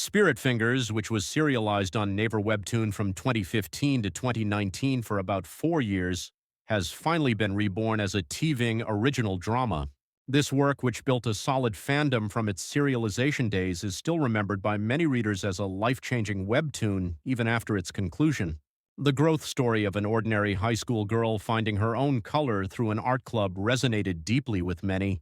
Spirit Fingers, which was serialized on Naver Webtoon from 2015 to 2019 for about 4 years, has finally been reborn as a TVING original drama. This work, which built a solid fandom from its serialization days, is still remembered by many readers as a life-changing webtoon even after its conclusion. The growth story of an ordinary high school girl finding her own color through an art club resonated deeply with many,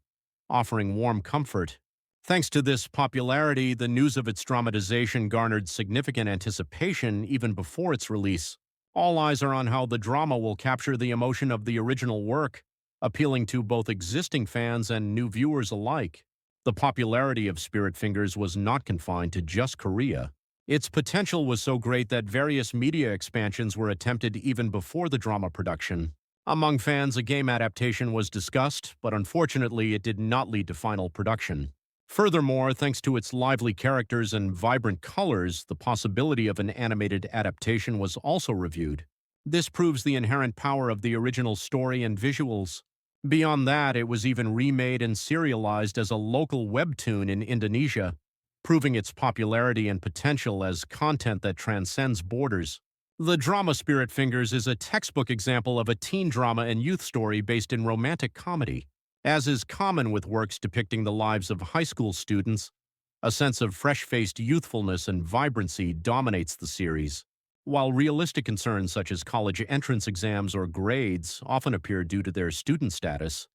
offering warm comfort. Thanks to this popularity, the news of its dramatization garnered significant anticipation even before its release. All eyes are on how the drama will capture the emotion of the original work, appealing to both existing fans and new viewers alike. The popularity of Spirit Fingers was not confined to just Korea. Its potential was so great that various media expansions were attempted even before the drama production. Among fans, a game adaptation was discussed, but unfortunately it did not lead to final production. Furthermore, thanks to its lively characters and vibrant colors, the possibility of an animated adaptation was also reviewed. This proves the inherent power of the original story and visuals. Beyond that, it was even remade and serialized as a local webtoon in Indonesia, proving its popularity and potential as content that transcends borders. The drama Spirit Fingers is a textbook example of a teen drama and youth story based in romantic comedy. As is common with works depicting the lives of high school students, a sense of fresh-faced youthfulness and vibrancy dominates the series. While realistic concerns such as college entrance exams or grades often appear due to their student status,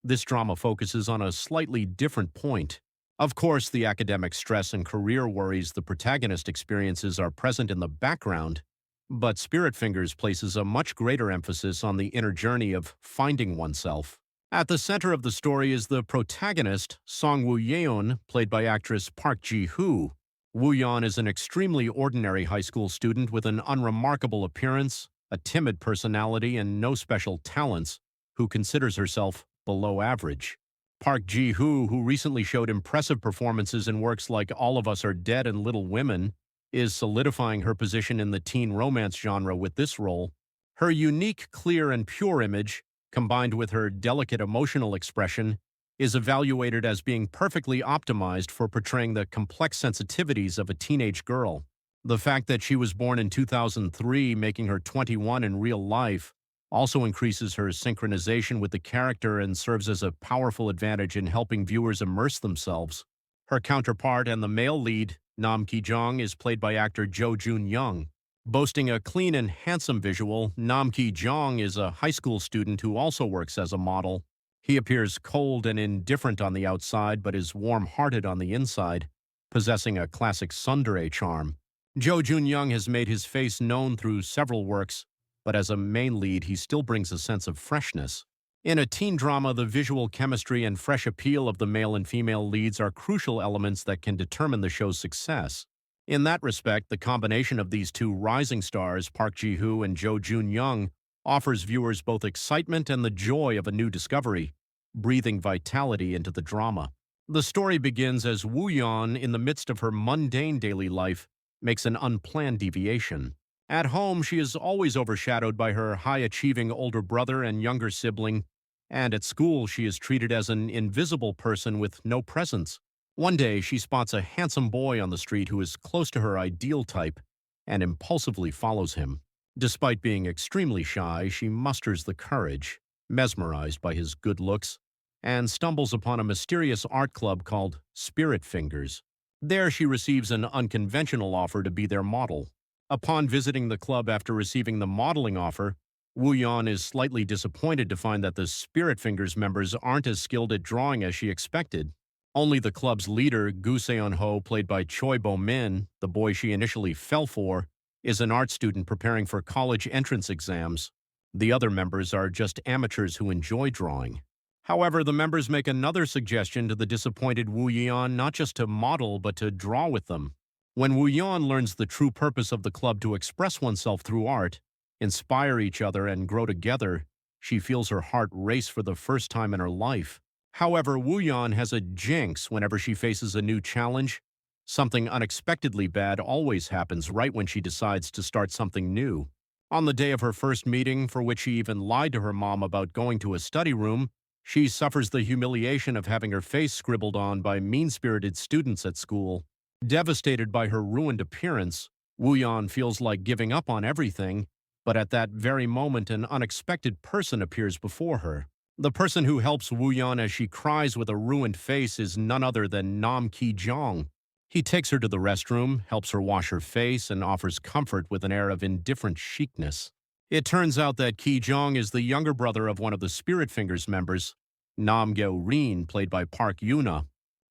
this drama focuses on a slightly different point. Of course, the academic stress and career worries the protagonist experiences are present in the background, but Spirit Fingers places a much greater emphasis on the inner journey of finding oneself. At the center of the story is the protagonist, Song Woo-yeon, played by actress Park Ji-hoo. Woo-yeon is an extremely ordinary high school student with an unremarkable appearance, a timid personality, and no special talents, who considers herself below average. Park Ji-hoo, who recently showed impressive performances in works like All of Us Are Dead and Little Women, is solidifying her position in the teen romance genre with this role. Her unique, clear, and pure image, combined with her delicate emotional expression, is evaluated as being perfectly optimized for portraying the complex sensitivities of a teenage girl. The fact that she was born in 2003, making her 21 in real life, also increases her synchronization with the character and serves as a powerful advantage in helping viewers immerse themselves. Her counterpart and the male lead, Nam Ki-jong, is played by actor Jo Jun-young. Boasting a clean and handsome visual, Nam Ki-jong is a high school student who also works as a model. He appears cold and indifferent on the outside but is warm-hearted on the inside, possessing a classic tsundere charm. Jo Jun-young has made his face known through several works, but as a main lead he still brings a sense of freshness. In a teen drama, the visual chemistry and fresh appeal of the male and female leads are crucial elements that can determine the show's success. In that respect, the combination of these two rising stars, Park Ji-hoo and Jo Jun-young, offers viewers both excitement and the joy of a new discovery, breathing vitality into the drama. The story begins as Woo-yeon, in the midst of her mundane daily life, makes an unplanned deviation. At home, she is always overshadowed by her high-achieving older brother and younger sibling, and at school she is treated as an invisible person with no presence. One day, she spots a handsome boy on the street who is close to her ideal type and impulsively follows him. Despite being extremely shy, she musters the courage, mesmerized by his good looks, and stumbles upon a mysterious art club called Spirit Fingers. There she receives an unconventional offer to be their model. Upon visiting the club after receiving the modeling offer, Woo-yeon is slightly disappointed to find that the Spirit Fingers members aren't as skilled at drawing as she expected. Only the club's leader, Gu Seon-ho, played by Choi Bo-min, the boy she initially fell for, is an art student preparing for college entrance exams. The other members are just amateurs who enjoy drawing. However, the members make another suggestion to the disappointed Woo-yeon not just to model but to draw with them. When Woo-yeon learns the true purpose of the club to express oneself through art, inspire each other, and grow together, she feels her heart race for the first time in her life. However, Woo-yeon has a jinx whenever she faces a new challenge. Something unexpectedly bad always happens right when she decides to start something new. On the day of her first meeting, for which she even lied to her mom about going to a study room, she suffers the humiliation of having her face scribbled on by mean-spirited students at school. Devastated by her ruined appearance, Wooyeon feels like giving up on everything, but at that very moment an unexpected person appears before her. The person who helps Wooyeon as she cries with a ruined face is none other than Nam Ki-jong. He takes her to the restroom, helps her wash her face, and offers comfort with an air of indifferent chicness. It turns out that Ki-jong is the younger brother of one of the Spirit Fingers members, Nam Gyo-rin, played by Park Yoona.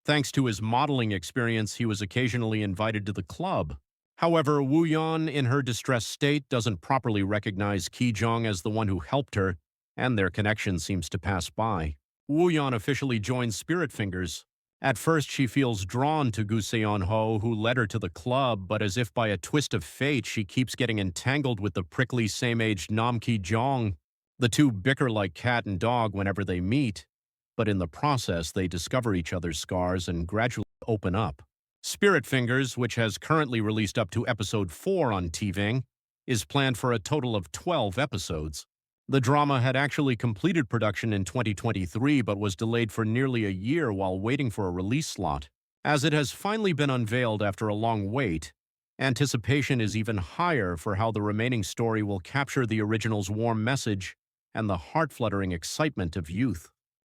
Thanks to his modeling experience, he was occasionally invited to the club. However, Wooyeon, in her distressed state, doesn't properly recognize Ki-jong as the one who helped her, and their connection seems to pass by. Wooyeon officially joins Spirit Fingers. At first, she feels drawn to Gu Seon-ho, who led her to the club, but as if by a twist of fate, she keeps getting entangled with the prickly same-aged Nam Ki-jong. The two bicker like cat and dog whenever they meet, but in the process, they discover each other's scars and gradually open up. Spirit Fingers, which has currently released up to episode 4 on TVING, is planned for a total of 12 episodes. The drama had actually completed production in 2023 but was delayed for nearly a year while waiting for a release slot. As it has finally been unveiled after a long wait, anticipation is even higher for how the remaining story will capture the original's warm message and the heart-fluttering excitement of youth.